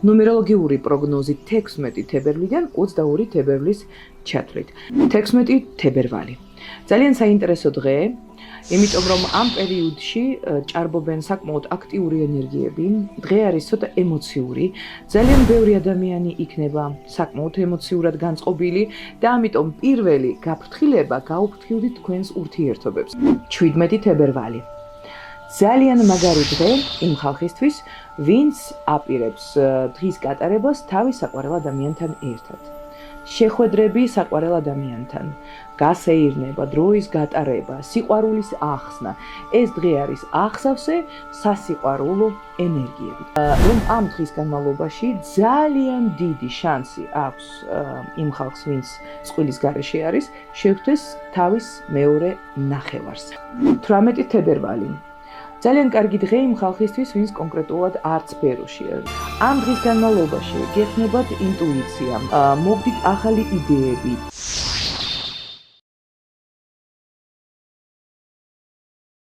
ნუმეროლოგიური პროგნოზით 16 თებერვლიდან 22 თებერვლის ჩათვლით. 16 თებერვალი. ძალიან საინტერესო დღე, იმიტომ რომ ამ პერიოდში ჭარბობენ საკმაოდ აქტიური ენერგიები. დღე არის ცოტა ემოციური, ძალიან ბევრი ადამიანი იქნება საკმაოდ ემოციურად განწყობილი და ამიტომ პირველი გაფრთხილება გაუფრთხილდით თქვენს ურთიერთობებს. 17 თებერვალი. ძალიან მაგარი დღე იმ ხალხისთვის, ვინც აპირებს დღის გატარებას თავის საყვარელ ადამიანთან ერთად. შეხვედრები საყვარელ ადამიანთან, გასეირნება, დროის გატარება, სიყვარულის ახსნა. ეს დღე არის ახსავსე სასიყვარულო ენერგიებით. რომ ამ დღის განმავლობაში ძალიან დიდი შანსი აქვს იმ ხალხს, ვინც წყვილის გარეშე არის, შეხვდეს თავის მეორე ნახევარს. 18 თებერვალი. ძალიან კარგი დღე იმ ხალხისთვის, ვინც კონკრეტულად არც სფეროშია. ამ დღის განმავლობაში გექნებათ ინტუიცია, მოგდით ახალი იდეები,